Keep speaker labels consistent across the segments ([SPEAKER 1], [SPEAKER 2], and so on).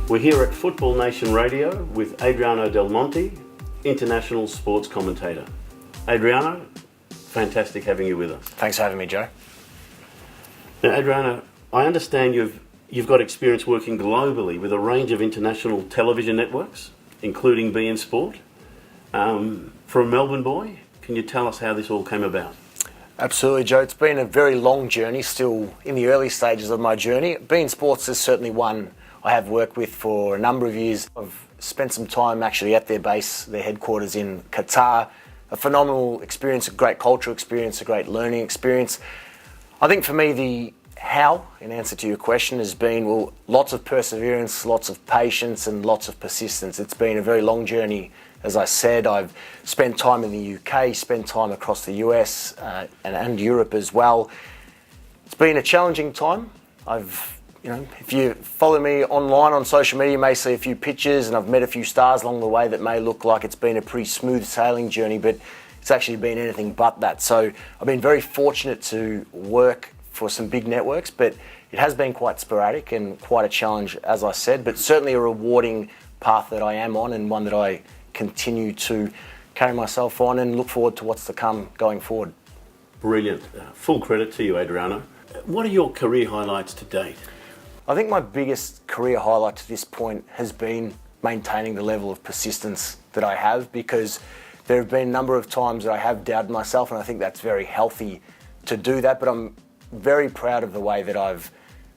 [SPEAKER 1] We're here at Football Nation Radio with Adriano Del Monte, international sports commentator. Adriano, fantastic having you with us.
[SPEAKER 2] Thanks for having me, Joe.
[SPEAKER 1] Now, Adriano, I understand you've got experience working globally with a range of international television networks, including beIN Sport. For a Melbourne boy, can you tell us how this all came about?
[SPEAKER 2] Absolutely, Joe. It's been a very long journey, still in the early stages of my journey. beIN Sports is certainly one I have worked with for a number of years. I've spent some time actually at their base, their headquarters in Qatar. A phenomenal experience, a great cultural experience, a great learning experience. I think for me the how, in answer to your question, has been, lots of perseverance, lots of patience and lots of persistence. It's been a very long journey. As I said, I've spent time in the UK, spent time across the US and Europe as well. It's been a challenging time. If you follow me online on social media, you may see a few pictures, and I've met a few stars along the way that may look like it's been a pretty smooth sailing journey, but it's actually been anything but that. So I've been very fortunate to work for some big networks, but it has been quite sporadic and quite a challenge, as I said, but certainly a rewarding path that I am on, and one that I continue to carry myself on and look forward to what's to come going forward.
[SPEAKER 1] Brilliant. Full credit to you, Adriano. What are your career highlights to date?
[SPEAKER 2] I think my biggest career highlight to this point has been maintaining the level of persistence that I have, because there have been a number of times that I have doubted myself, and I think that's very healthy to do that, but I'm very proud of the way that I've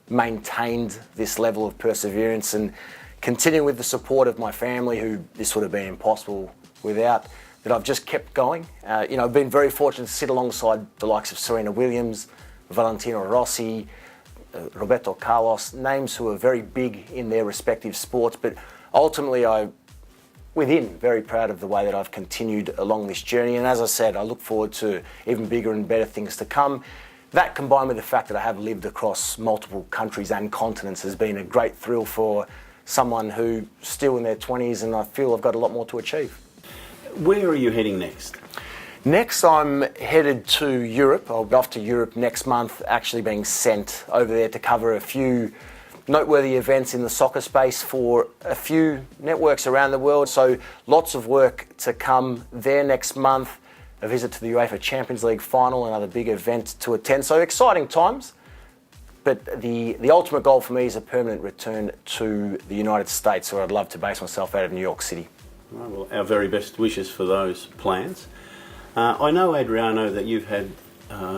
[SPEAKER 2] maintained this level of perseverance and continuing with the support of my family, who this would have been impossible without, that I've just kept going. I've been very fortunate to sit alongside the likes of Serena Williams, Valentino Rossi, Roberto Carlos, names who are very big in their respective sports, but ultimately very proud of the way that I've continued along this journey. And as I said, I look forward to even bigger and better things to come. That, combined with the fact that I have lived across multiple countries and continents, has been a great thrill for someone who's still in their 20s, and I feel I've got a lot more to achieve.
[SPEAKER 1] Where are you heading next?
[SPEAKER 2] Next, I'm headed to Europe. I'll be off to Europe next month, actually being sent over there to cover a few noteworthy events in the soccer space for a few networks around the world. So lots of work to come there next month. A visit to the UEFA Champions League final, another big event to attend. So exciting times. But the ultimate goal for me is a permanent return to the United States, where I'd love to base myself out of New York City.
[SPEAKER 1] Right, well, our very best wishes for those plans. I know, Adriano, that you've had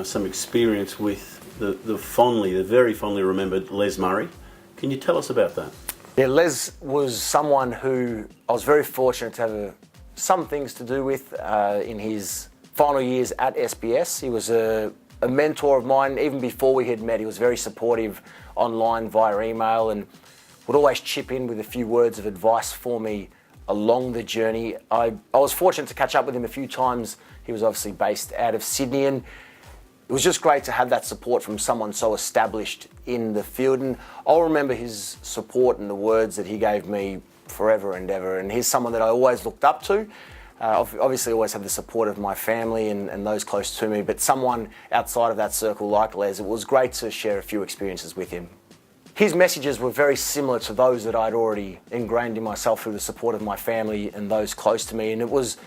[SPEAKER 1] some experience with the very fondly remembered Les Murray. Can you tell us about that?
[SPEAKER 2] Yeah, Les was someone who I was very fortunate to have some things to do with in his final years at SBS. He was a mentor of mine even before we had met. He was very supportive online via email and would always chip in with a few words of advice for me along the journey. I was fortunate to catch up with him a few times. He was obviously based out of Sydney, and it was just great to have that support from someone so established in the field. And I'll remember his support and the words that he gave me forever and ever. And he's someone that I always looked up to. Obviously always had the support of my family and those close to me, but someone outside of that circle like Les, it was great to share a few experiences with him. His messages were very similar to those that I'd already ingrained in myself through the support of my family and those close to me, and it was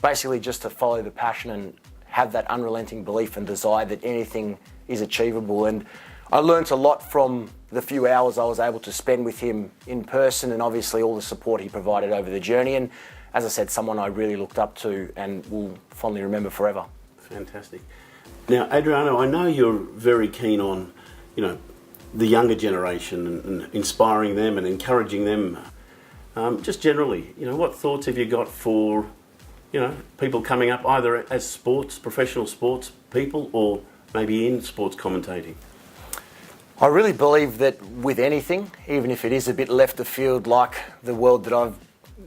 [SPEAKER 2] basically just to follow the passion and have that unrelenting belief and desire that anything is achievable. And I learnt a lot from the few hours I was able to spend with him in person, and obviously all the support he provided over the journey. And as I said, someone I really looked up to and will fondly remember forever.
[SPEAKER 1] Fantastic. Now, Adriano, I know you're very keen on, the younger generation and inspiring them and encouraging them. Just generally, what thoughts have you got for, people coming up either as professional sports people, or maybe in sports commentating?
[SPEAKER 2] I really believe that with anything, even if it is a bit left of field like the world that I've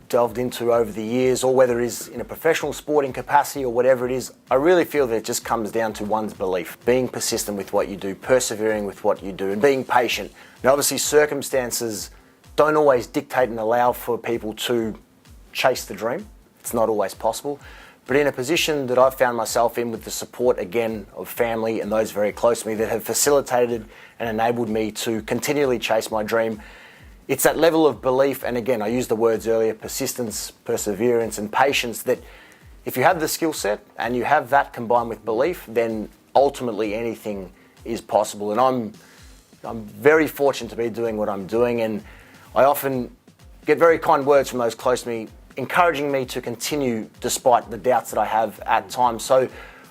[SPEAKER 2] delved into over the years, or whether it is in a professional sporting capacity or whatever it is, I really feel that it just comes down to one's belief, being persistent with what you do, persevering with what you do, and being patient. Now, obviously, circumstances don't always dictate and allow for people to chase the dream. It's not always possible. But in a position that I've found myself in, with the support, again, of family and those very close to me that have facilitated and enabled me to continually chase my dream, it's that level of belief, and again, I used the words earlier, persistence, perseverance, and patience, that if you have the skill set and you have that combined with belief, then ultimately anything is possible. And I'm very fortunate to be doing what I'm doing, and I often get very kind words from those close to me, encouraging me to continue despite the doubts that I have at times. So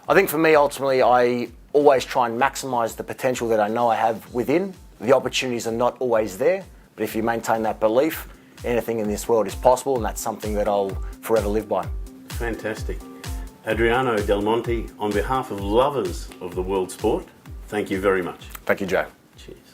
[SPEAKER 2] I think for me, ultimately, I always try and maximise the potential that I know I have within. The opportunities are not always there, but if you maintain that belief, anything in this world is possible, and that's something that I'll forever live by.
[SPEAKER 1] Fantastic. Adriano Del Monte, on behalf of lovers of the world sport, thank you very much.
[SPEAKER 2] Thank you, Joe.
[SPEAKER 1] Cheers.